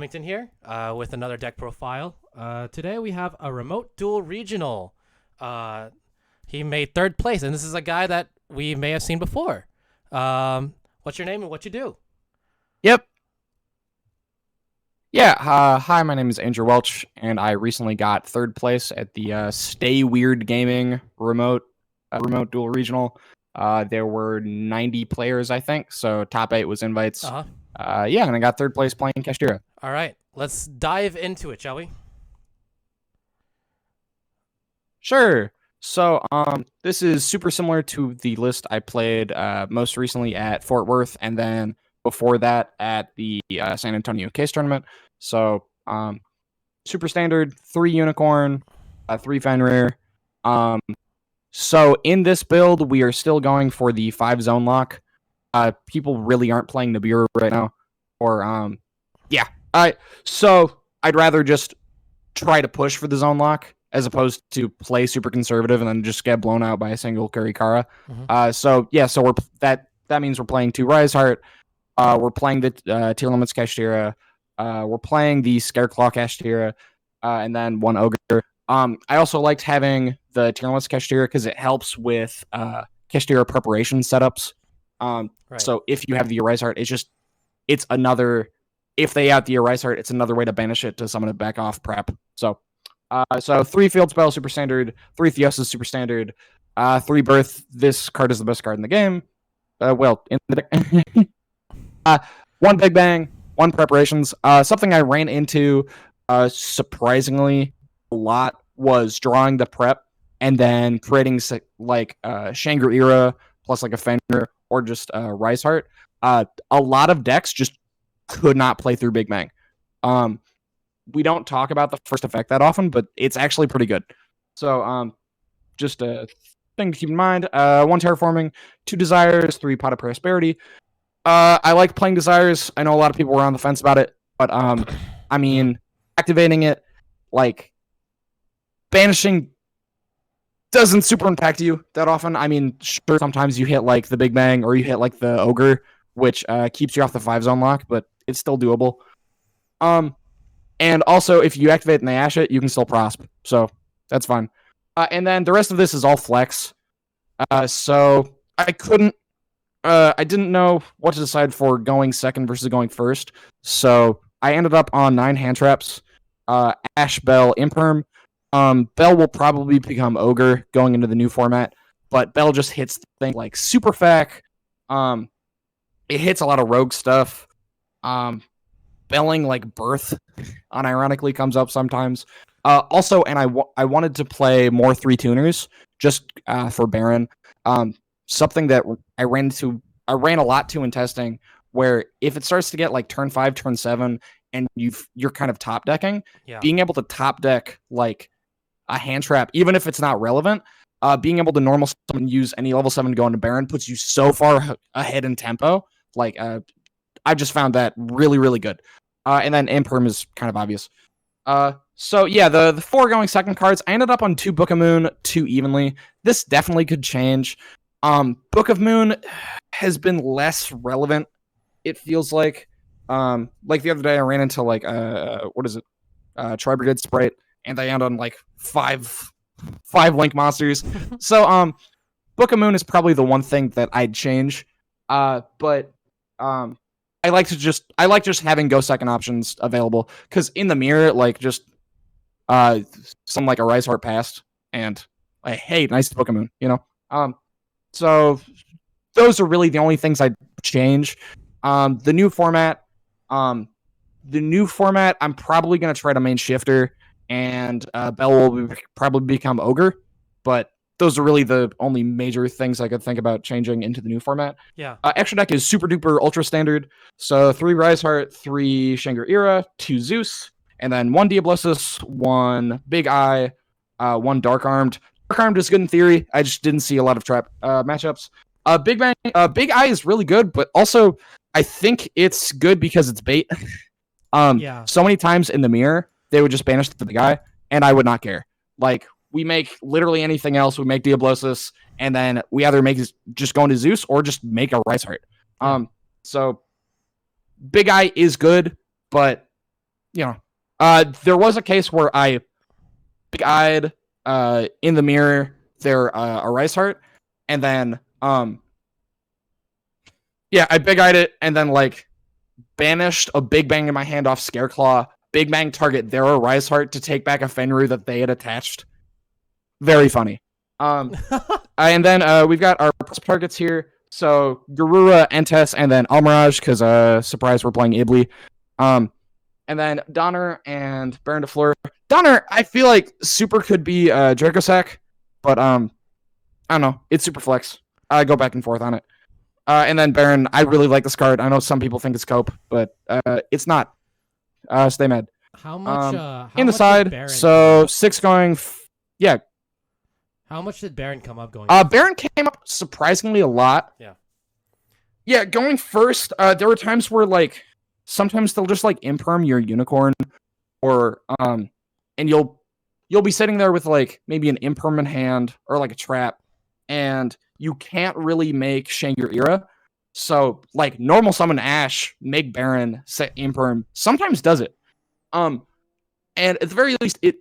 J.Phammington here with another deck profile. Today we have a remote duel regional. He made third place, and this is a guy that we may have seen before. What's your name and what you do? Yep. Yeah. Hi, my name is Andrew Welch, and I recently got third place at the Stay Weird Gaming remote dual regional. There were 90 players, I think, so top 8 was invites. Yeah, and I got third place playing Kashtira. All right, let's dive into it, shall we? Sure. So, this is super similar to the list I played most recently at Fort Worth, and then before that at the San Antonio case tournament. So, super standard, 3 unicorn, 3 Fenrir. So in this build, we are still going for the 5 zone lock. People really aren't playing Nibiru right now, or yeah. So I'd rather just try to push for the zone lock as opposed to play super conservative and then just get blown out by a single Kurikara. So that means we're playing 2 Rise Heart. We're playing the Tier Limits Kashtira. We're playing the Scareclaw Kashtira, and then 1 Ogre. I also liked having the Tier Limits Kashtira because it helps with Kashtira preparation setups. Right. So if you have the Rise Heart, it's another. If they out the Rise Heart, it's another way to banish it to summon it back off prep. So 3 Field Spell super standard, 3 Theosis super standard, 3 Birth. This card is the best card in the game. Well, in the deck. 1 Big Bang, 1 Preparations. Something I ran into surprisingly a lot was drawing the prep and then creating like Shangri-Ira plus like a Fenrir or just Rise Heart. A lot of decks just could not play through Big Bang. We don't talk about the first effect that often, but it's actually pretty good. So just a thing to keep in mind. 1 Terraforming, 2 Desires, 3 Pot of Prosperity. I like playing Desires. I know a lot of people were on the fence about it, but I mean, activating it, like banishing doesn't super impact you that often. I mean, sure, sometimes you hit like the Big Bang or you hit like the Ogre, which keeps you off the 5 zone lock, but it's still doable. And also, if you activate and they ash it, you can still prosp, so that's fine. And then the rest of this is all flex. So I didn't know what to decide for going second versus going first, so I ended up on 9 hand traps. Ash, Bell, Imperm. Bell will probably become Ogre going into the new format, but Bell just hits things like Super Fac. It hits a lot of rogue stuff. Belling like Birth unironically comes up sometimes. Also, and I wanted to play more 3 tuners just for Baron. Something that I ran a lot to in testing, where if it starts to get like turn 5, turn 7, and you're kind of top decking, being able to top deck like a hand trap, even if it's not relevant, being able to normal summon, use any level 7 to go into Baron puts you so far ahead in tempo. Like I just found that really, really good. And then Imperm is kind of obvious. So yeah, the 4 going second cards, I ended up on 2 Book of Moon, 2 evenly. This definitely could change. Book of Moon has been less relevant, it feels like. Like the other day I ran into like what is it? Tri Brigade Sprite, and I ended on like 5 Link monsters. So Book of Moon is probably the one thing that I'd change. But I like just having go second options available, because in the mirror, like just some like a Rise Heart passed and like, hey, nice Book of Moon, you know. So those are really the only things I'd change. The new format, I'm probably gonna try to main Shifter, and Bell will probably become Ogre, but those are really the only major things I could think about changing into the new format. Yeah. Extra deck is super duper ultra standard. So 3 Rise Heart, 3 Shangri-Ira, 2 Zeus, and then 1 Diablosis, 1 Big Eye, 1 Dark Armed. Dark Armed is good in theory. I just didn't see a lot of trap matchups. Big Bang, Big Eye is really good, but also I think it's good because it's bait. So many times in the mirror, they would just banish the Big Eye, and I would not care. Like, we make literally anything else. We make Diablosis, and then we either make just go into Zeus or just make a Rise Heart. So Big Eye is good, but there was a case where I big-eyed in the mirror their a Rice Heart, and then I big-eyed it and then like banished a Big Bang in my hand off Scareclaw, Big Bang target their Rise Heart to take back a Fenrir that they had attached. Very funny. And then we've got our targets here. So Garura, Entes, and then Almirage, because surprise, we're playing Ibli. And then Donner and Baron de Fleur. Donner, I feel like super could be Dracosac, but I don't know. It's super flex. I go back and forth on it. And then Baron, I really like this card. I know some people think it's cope, but it's not. Stay mad. How much? How in the much side. did Baron So 6 going. Yeah. How much did Baron come up going? Baron came up surprisingly a lot. Yeah. Yeah, going first. There were times where like sometimes they'll just like imperm your unicorn, or and you'll be sitting there with like maybe an imperm hand or like a trap, and you can't really make Shangri-La. So like normal summon Ash, make Baron, set imperm, sometimes does it. And at the very least, it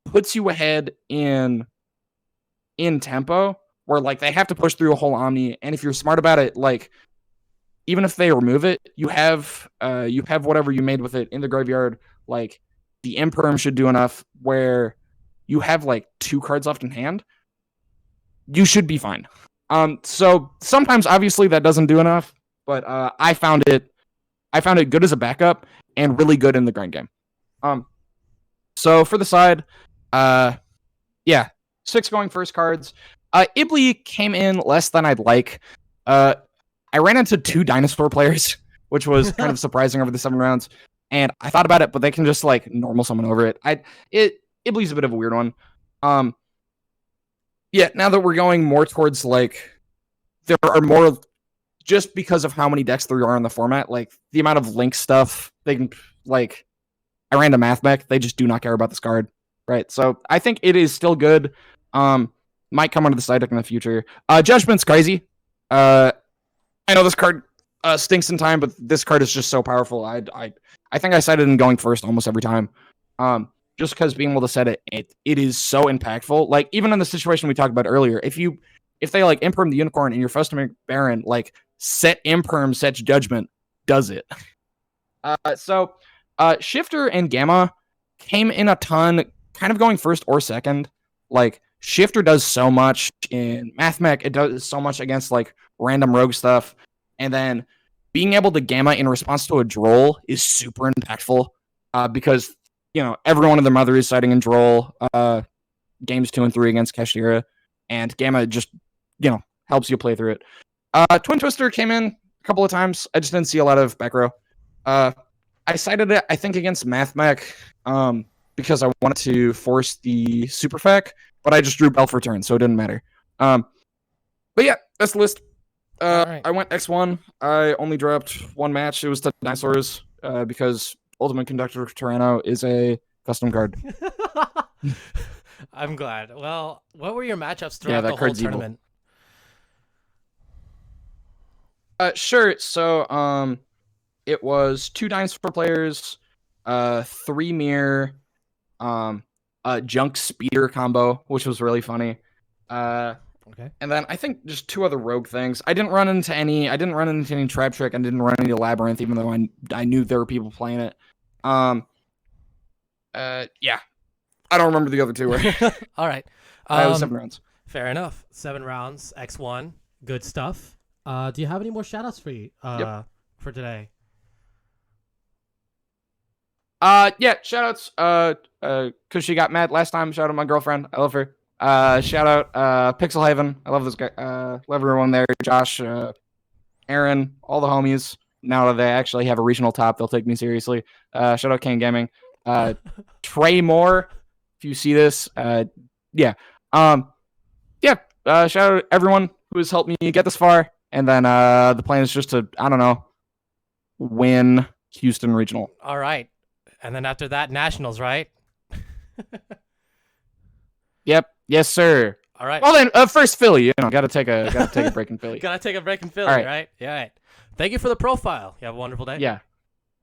puts you ahead in tempo, where like they have to push through a whole Omni, and if you're smart about it, like even if they remove it, you have whatever you made with it in the graveyard. Like the imperm should do enough where you have like 2 cards left in hand. You should be fine. So sometimes obviously that doesn't do enough, but I found it good as a backup and really good in the grind game. So for the side, 6 going first cards. Ibli came in less than I'd like. I ran into 2 dinosaur players, which was kind of surprising over the 7 rounds. And I thought about it, but they can just like normal summon over it. Ibli's a bit of a weird one. Now that we're going more towards like there are more, just because of how many decks there are in the format, like the amount of link stuff they can like. I ran to Math Mech. They just do not care about this card, right? So I think it is still good. Might come onto the side deck in the future. Judgment's crazy. I know this card stinks in time, but this card is just so powerful. I think I cited in going first almost every time. Just because being able to set it is so impactful. Like even in the situation we talked about earlier, if they like imperm the unicorn and you're forced to make Baron, like set imperm, sets Judgment, does it. So Shifter and Gamma came in a ton, kind of going first or second. Like Shifter does so much in Math Mech, it does so much against like random rogue stuff, and then being able to Gamma in response to a Droll is super impactful, because every one of their mother is citing in Droll, games 2 and 3 against Kashtira, and Gamma just helps you play through it. Twin Twister came in a couple of times. I just didn't see a lot of back row. I cited it, I think, against Math Mech, because I wanted to force the super fac, but I just drew Bell for turn, so it didn't matter. But yeah, that's the list. Right. I went X1. I only dropped 1 match. It was to Dinosaurs, because Ultimate Conductor Tyranno is a custom card. I'm glad. Well, what were your matchups throughout the whole tournament? Sure. So, it was 2 Dinosaur players, 3 Mirror, Junk Speeder combo, which was really funny. Okay. And then I think just 2 other rogue things. I didn't run into any Trap Trick. I didn't run into Labyrinth, even though I knew there were people playing it. Yeah. I don't remember the other 2. All right. It was 7 rounds. Fair enough. 7 rounds, X1. Good stuff. Do you have any more shoutouts for you for today? Yeah, shoutouts. Cause she got mad last time. Shout out my girlfriend. I love her. Shout out Pixel Haven. I love this guy. Love everyone there. Josh, Aaron, all the homies. Now that they actually have a regional top, they'll take me seriously. Shout out Kane Gaming. Trey Moore, if you see this, yeah. Shout out everyone who has helped me get this far. And then the plan is just to, I don't know, win Houston Regional. All right. And then after that, Nationals, right? Yep. Yes, sir. All right. Well then, first Philly. Gotta take a break in Philly. Gotta take a break in Philly, All right. right? Yeah. All right. Thank you for the profile. You have a wonderful day. Yeah.